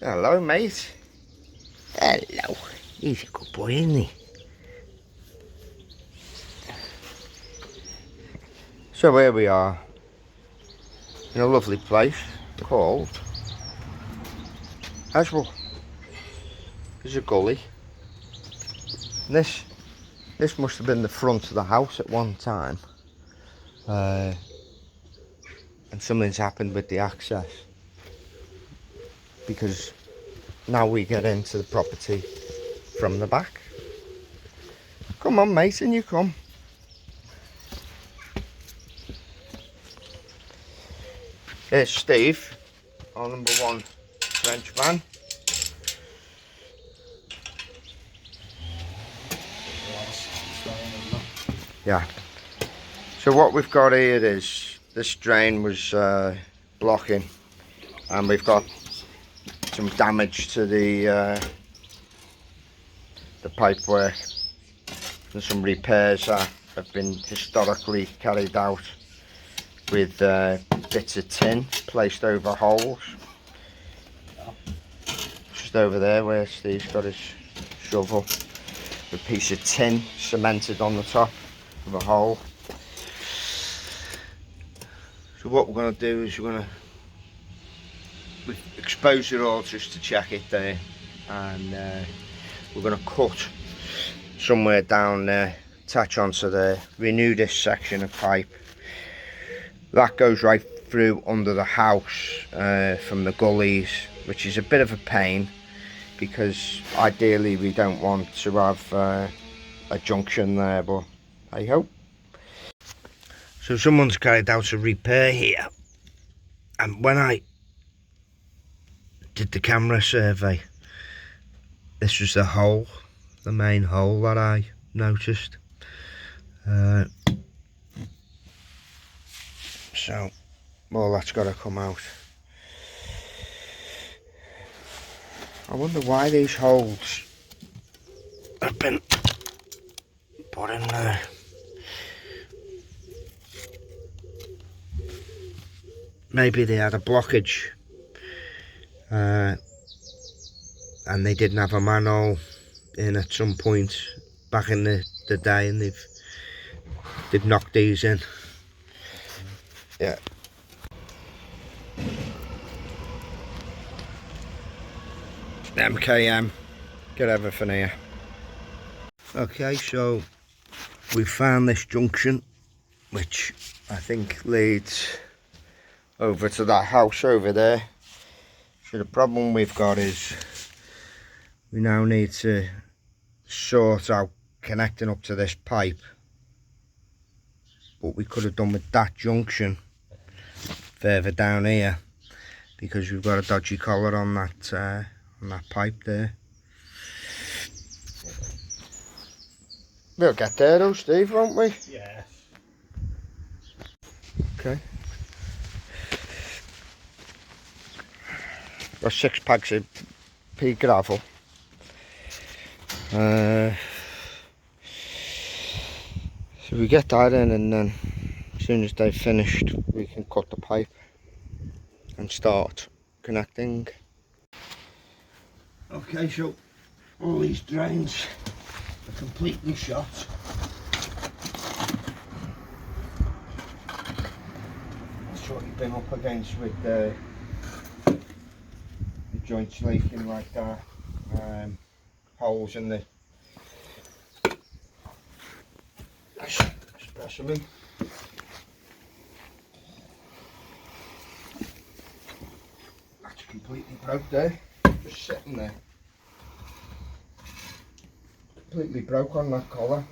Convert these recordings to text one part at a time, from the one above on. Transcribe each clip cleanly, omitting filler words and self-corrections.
Hello, mate. Hello. He's a good boy, isn't he? So here we are, in a lovely place called Aswell. There's a gully. And this must have been the front of the house at one time. And something's happened with the access, because now we get into the property from the back. Come on, mate, and you come. Here's Steve, our #1 French van. Yeah. So what we've got here is this drain was blocking, and we've got some damage to the pipework. There's some repairs that have been historically carried out with bits of tin placed over holes. Just over there where Steve's got his shovel, a piece of tin cemented on the top of a hole. So what we're going to do is we've exposed it all just to check it there, and we're going to cut somewhere down there, attach onto there, renew this section of pipe. That goes right through under the house from the gullies, which is a bit of a pain, because ideally we don't want to have a junction there, but hey ho. So someone's carried out a repair here, and when I did the camera survey, this was the hole, the main hole that I noticed. So all that's got to come out. I wonder why these holes have been put in there. Maybe they had a blockage, and they didn't have a manhole in at some point back in the day, and they've knocked these in. Yeah. MKM, get everything here. Okay, so we found this junction, which I think leads over to that house over there. So the problem we've got is we now need to sort out connecting up to this pipe, but we could have done with that junction further down here, because we've got a dodgy collar on that pipe there. We'll get there though, Steve, won't we? Yeah. Okay. Got 6 packs of pea gravel. So we get that in, and then as soon as they've finished, we can cut the pipe and start connecting. Okay, so all these drains are completely shot. That's what you've been up against with the joints leaking like that, holes in the specimen. That's completely broke there, just sitting there. Completely broke on that collar.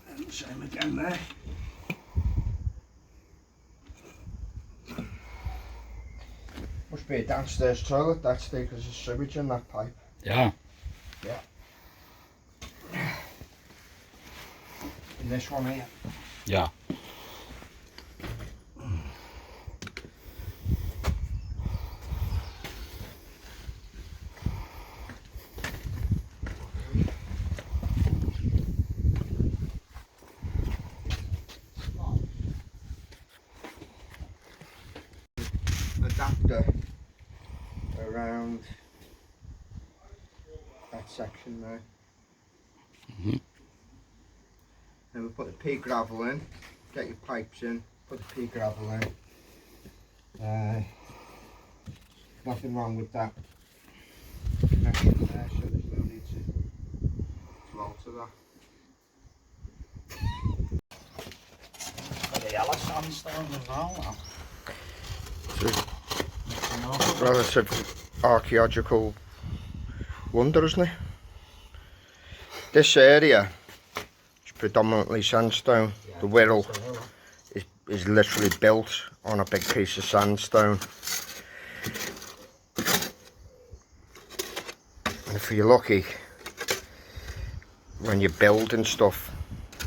And same again there. Must be a downstairs toilet, that's there, because there's sewage in that pipe. Yeah. Yeah. In this one here. Yeah. section there. Then we put the pea gravel in, get your pipes in, put the pea gravel in. Nothing wrong with that connection there, so there's no need to alter that. Got the yellow sandstone as well now. Relative archaeological wonder, isn't it? This area is predominantly sandstone. Yeah, the Wirral is literally built on a big piece of sandstone. And if you're lucky, when you build and stuff,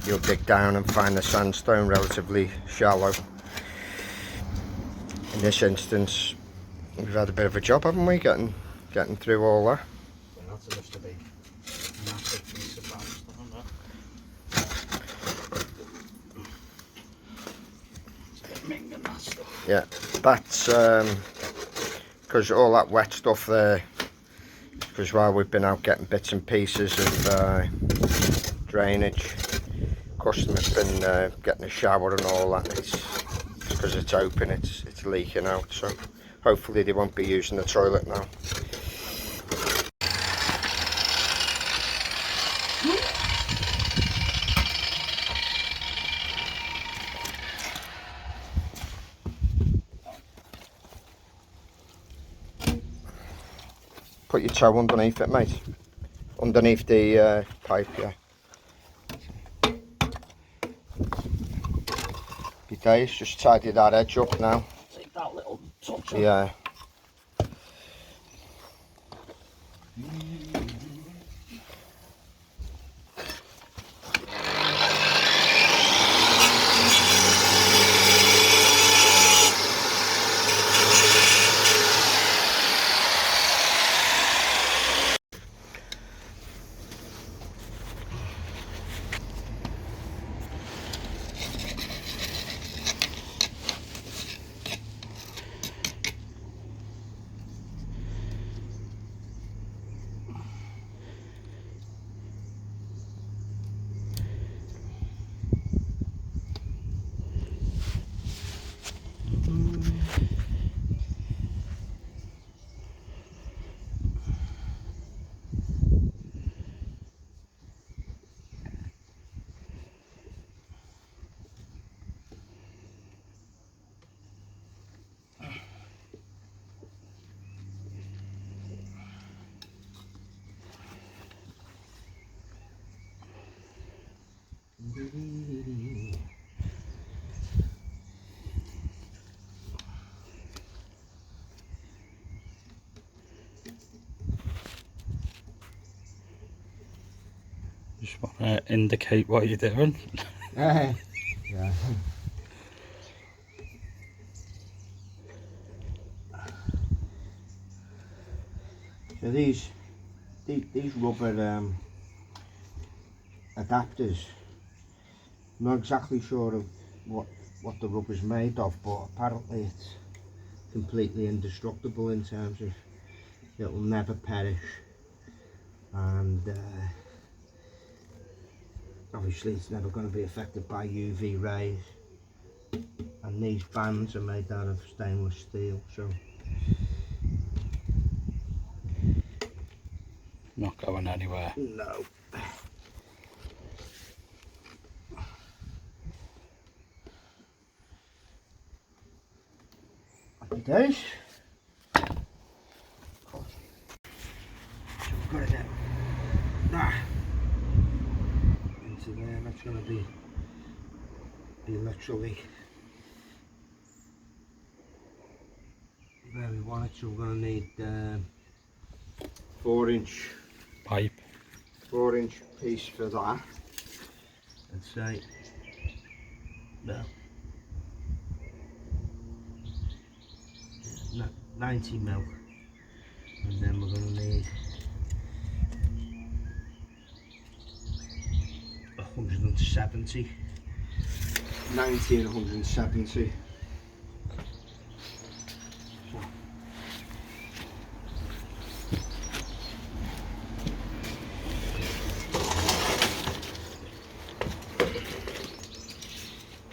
you'll dig down and find the sandstone relatively shallow. In this instance, we've had a bit of a job, haven't we, getting through all that. Yeah, that's supposed to be a massive piece of sandstone there. It's a bit minging, that stuff. Yeah, that's because all that wet stuff there, because while we've been out getting bits and pieces of drainage, customer's been getting a shower and all that. It's because it's open, it's leaking out, so hopefully they won't be using the toilet now. Put your toe underneath it, mate. Underneath the pipe, yeah. Your days, just tidy that edge up now. Take that little touch. Yeah. Just want to indicate what you're doing. Yeah. So these rubber adapters, I'm not exactly sure of what the rubber's made of, but apparently it's completely indestructible in terms of it will never perish, and obviously it's never going to be affected by UV rays, and these bands are made out of stainless steel, so Not going anywhere. no. Happy days. So we've got to get that into there. That's going to be literally where we want it. So we're going to need 4-inch Pipe. 4-inch piece for that. Let's say no. 90 mil, and then we're going to need 170, 90 and 170.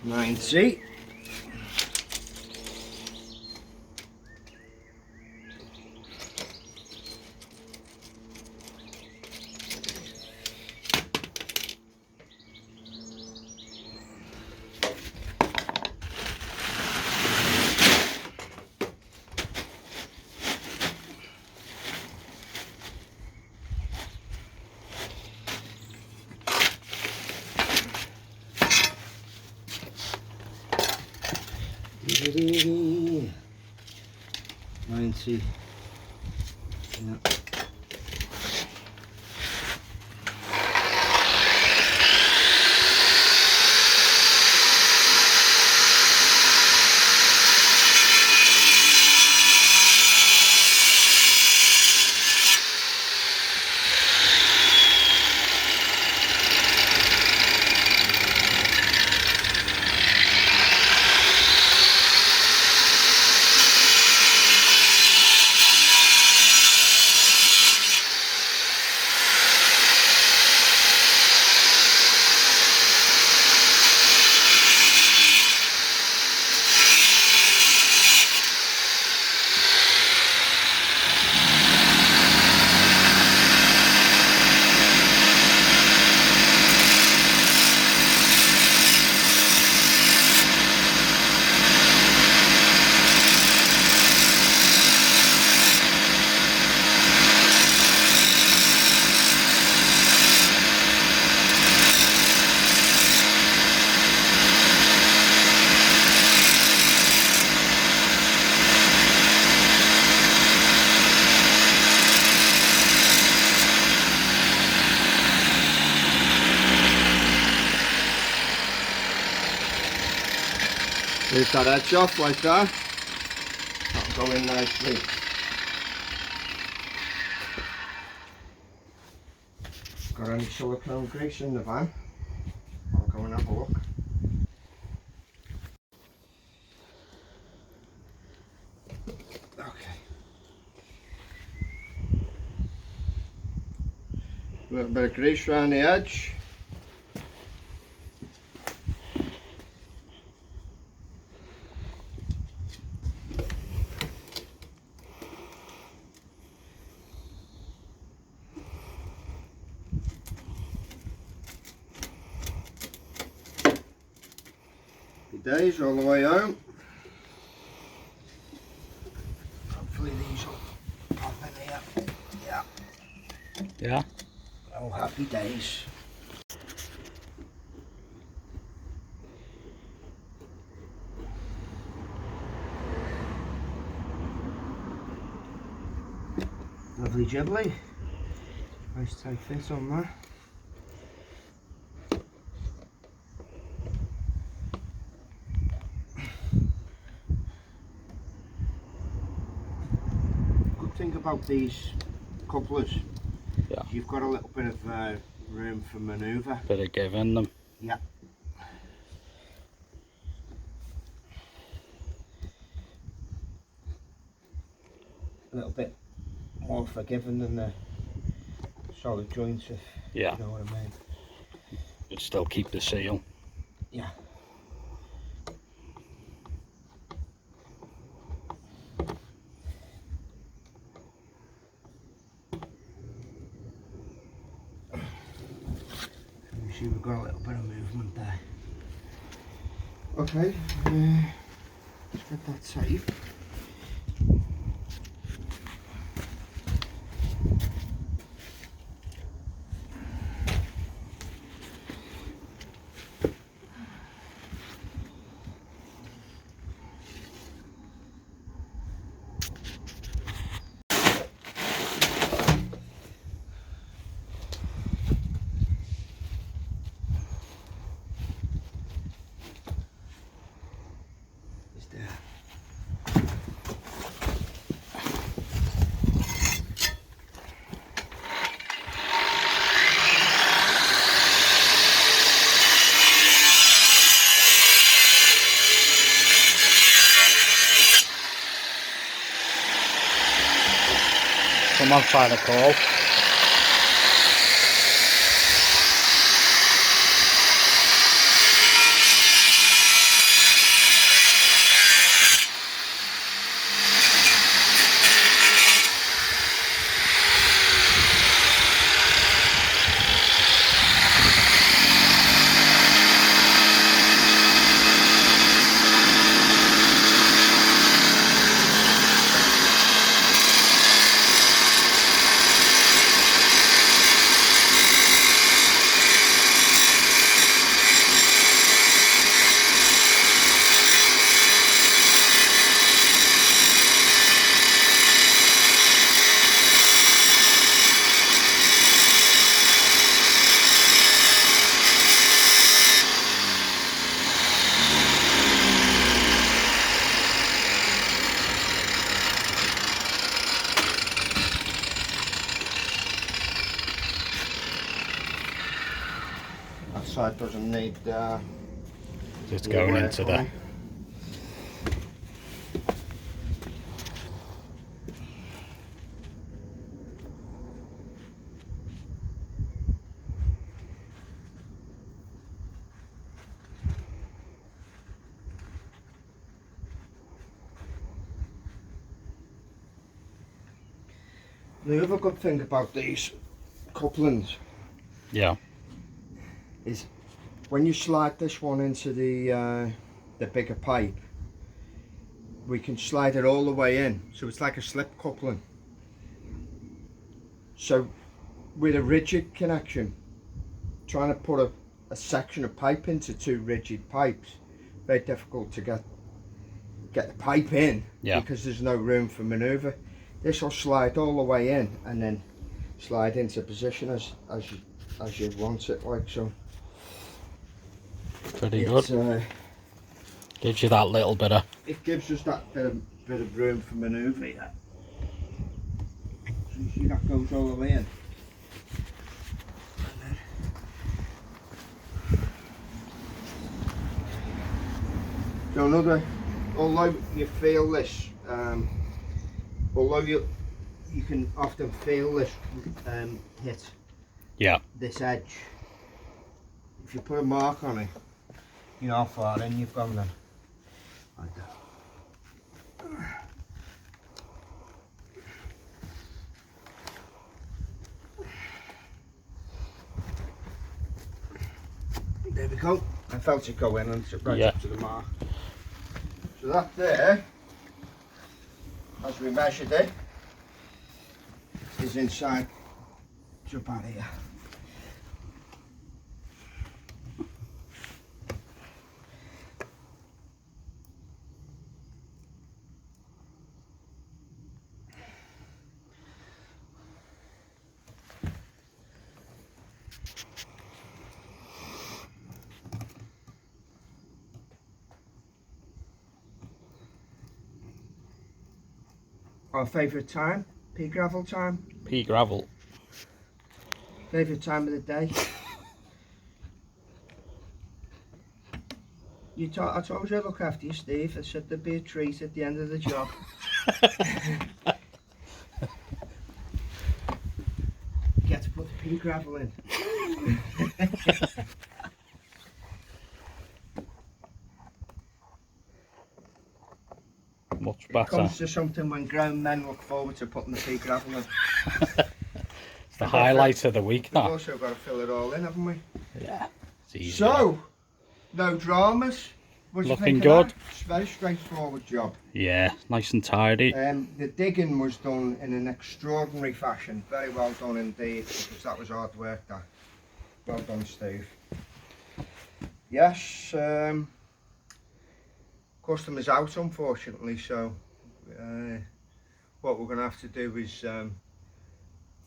90. Dee-dee-dee-dee. 90. Yeah. Leave that edge off like that. That'll go in nicely. Got any silicone grease in the van? I'll go and have a look. Okay. A little bit of grease around the edge. Days all the way home. Hopefully these will pop in here. Yeah. Yeah. Oh, happy days. Lovely jubbly. Nice tight fit on that. Thing about these couplers, yeah, you've got a little bit of room for manoeuvre. Bit of give in them. Yeah. A little bit more forgiving than the solid joints, if yeah, you know what I mean. You'd still keep the seal. Yeah. You see we've got a little bit of movement there. Okay, let's get that tight. Come on, try the call. That side doesn't need It's going into there. The other good thing about these couplings Yeah. is when you slide this one into the bigger pipe, we can slide it all the way in, so it's like a slip coupling. So with a rigid connection, trying to put a section of pipe into two rigid pipes, very difficult to get the pipe in, because there's no room for manoeuvre. This will slide all the way in and then slide into position as you want it, like so. Pretty good. Gives you that little bit of... It gives us that bit of room for manoeuvre, yeah. So you see that goes all the way in. So another, although you feel this, although you can often feel this hit this edge, if you put a mark on it, you know how far in you've gone then. Like that. There we go. I felt it go in and it's right up to the mark. So that there, as we measured it, is inside to about here. Our favourite time? Pea gravel time? Pea gravel. Favourite time of the day? I told you I'd look after you, Steve. I said there'd be a treat at the end of the job. Get to put the pea gravel in. Much better. It comes to something when grown men look forward to putting the pea gravel in. It's the highlight of the week, We've that. also got to fill it all in, haven't we? Yeah. It's easy. So, no dramas. What do you Looking think of good. that? It's a very straightforward job. Yeah, nice and tidy. The digging was done in an extraordinary fashion. Very well done indeed, because that was hard work, that. Well done, Steve. Yes, customer's out unfortunately, so what we're going to have to do is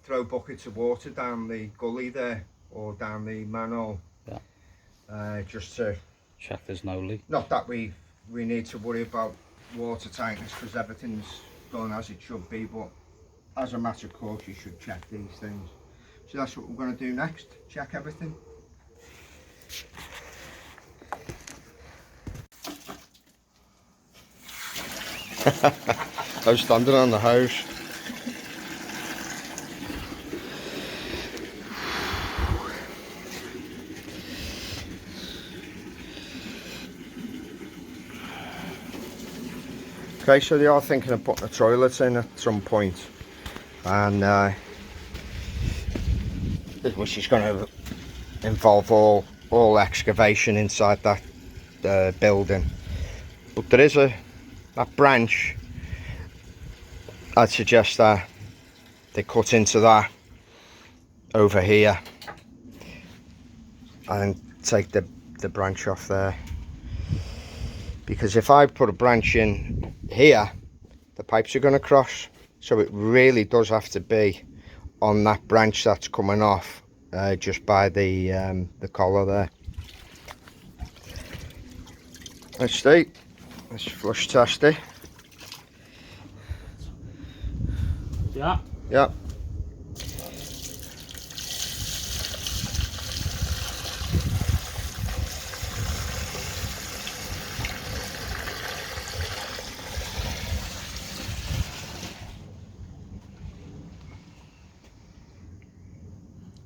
throw buckets of water down the gully there, or down the manhole. Yeah. Just to check there's no leak. Not that we need to worry about water tightness, because everything's done as it should be, but as a matter of course you should check these things. So that's what we're going to do next, check everything. I was standing on the hose. Okay, so they are thinking of putting a toilet in at some point, and which is going to involve all excavation inside that building. But there is that branch. I'd suggest that they cut into that over here and take the branch off there, because if I put a branch in here, the pipes are going to cross, so it really does have to be on that branch that's coming off, just by the collar there. Let's see, let's flush test it. Yeah.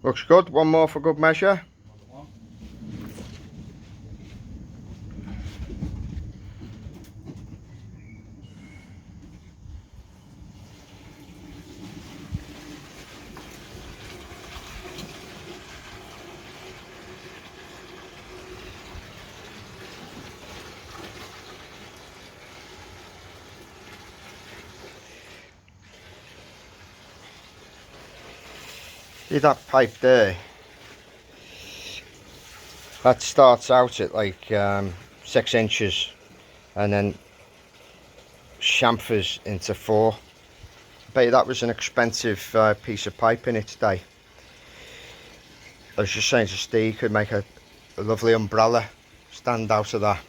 Looks good. One more for good measure. See that pipe there? That starts out at like 6 inches and then chamfers into 4. Bet you that was an expensive piece of pipe in its day. I was just saying to Steve, could make a lovely umbrella stand out of that.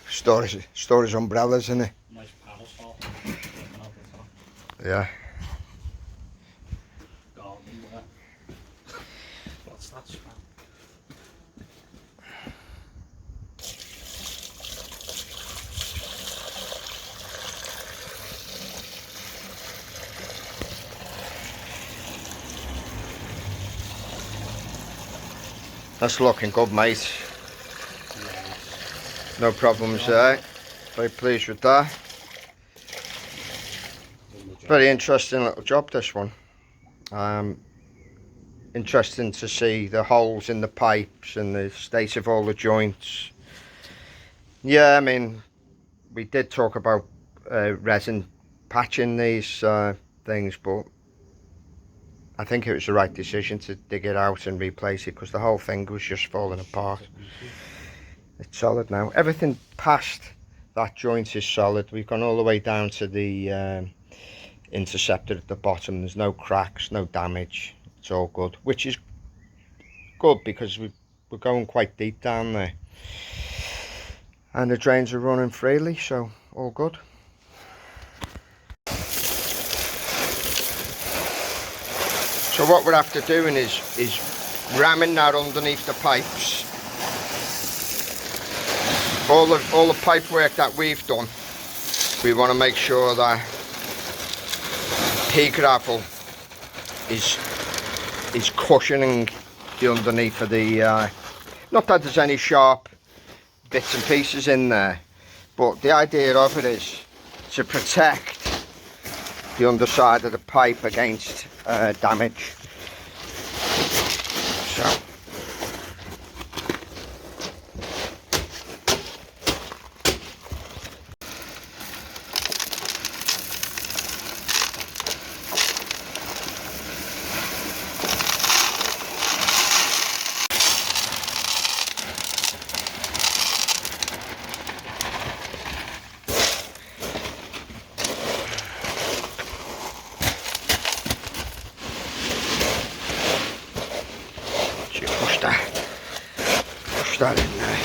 Storage umbrellas, isn't it? Nice parasol. Yeah. Garden wear. What's that smell? That's looking good, mate. No problems there. Very pleased with that. Very interesting little job, this one. Interesting to see the holes in the pipes and the state of all the joints. Yeah, I mean, we did talk about resin patching these things, but I think it was the right decision to dig it out and replace it, because the whole thing was just falling apart. It's solid now. Everything past that joint is solid. We've gone all the way down to the interceptor at the bottom. There's no cracks, no damage. It's all good, which is good because we're going quite deep down there. And the drains are running freely, so all good. So what we're after doing is ramming that underneath the pipes. All the pipe work that we've done, we want to make sure that pea gravel is cushioning the underneath of the. Not that there's any sharp bits and pieces in there, but the idea of it is to protect the underside of the pipe against damage. So. Push that in there.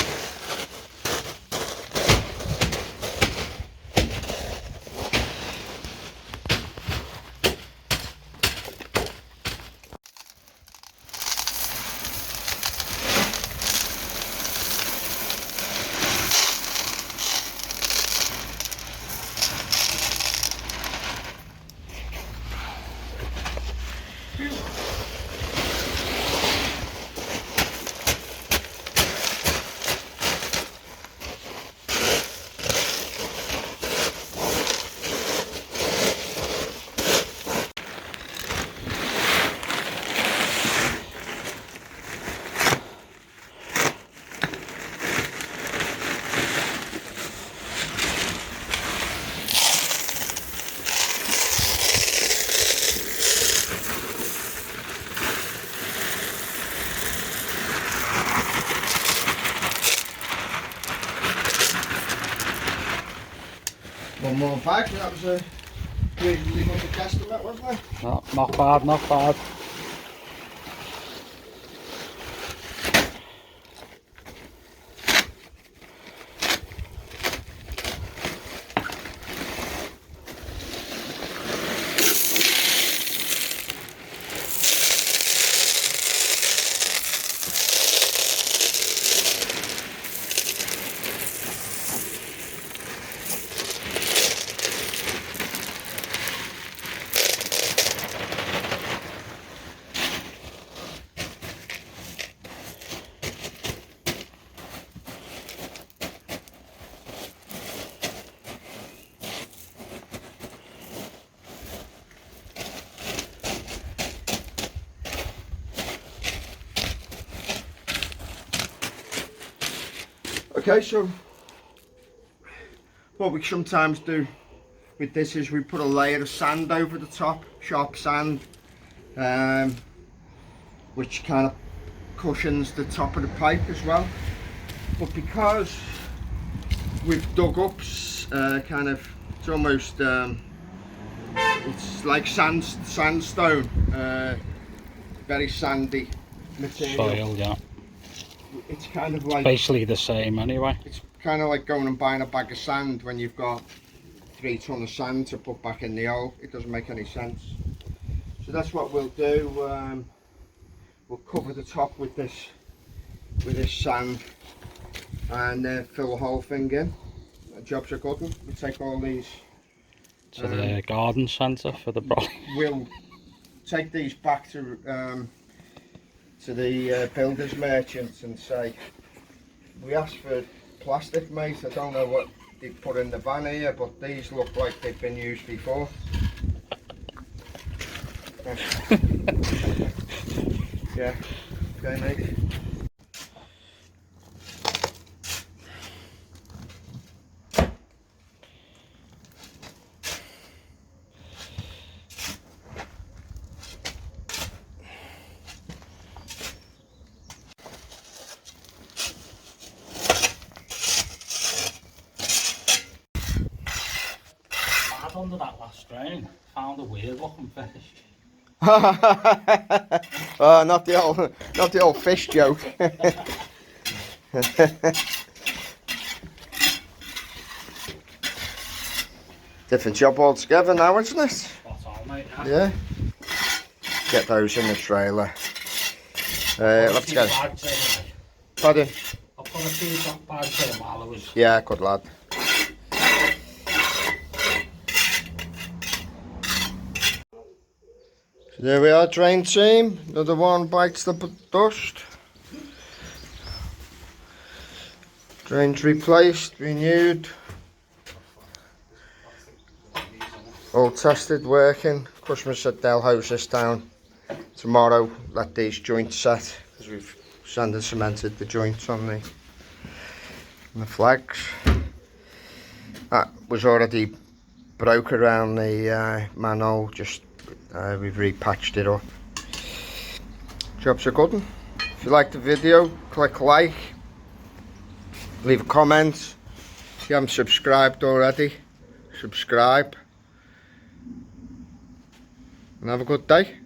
One more bag, that was a reasonably good guesstimate, wasn't it? Not bad, not bad. Okay, so what we sometimes do with this is we put a layer of sand over the top, sharp sand, which kind of cushions the top of the pipe as well. But because we've dug up kind of, it's almost it's like sandstone, very sandy material. Soil, yeah. It's kind of like, Basically the same anyway. it's kind of like going and buying a bag of sand when you've got 3 tons of sand to put back in the hole. It doesn't make any sense. So that's what we'll do. We'll cover the top with this sand and fill the whole thing in. The job's a good one. We take all these To the garden centre for the brolly. We'll take these back to the builders merchants and say, we asked for plastic, mate. I don't know what they put in the van here, but these look like they've been used before. Yeah, okay, mate. Under that last drain, found a weird looking fish. Oh, not the old fish joke. Different job altogether now, isn't it? Spot on, mate. Yeah. Get those in the trailer. I'll have to go. Pardon? I'll put a few bags in while I was. Yeah, good lad. So there we are, drain team. Another one bites the dust. Drains replaced, renewed. All tested, working. Customer said they'll hose this down tomorrow. Let these joints set because we've sand and cemented the joints on the flags. That was already broke around the manhole. Just we've repatched it up. Job's a good one. If you liked the video, click like, leave a comment. If you haven't subscribed already, subscribe, and have a good day.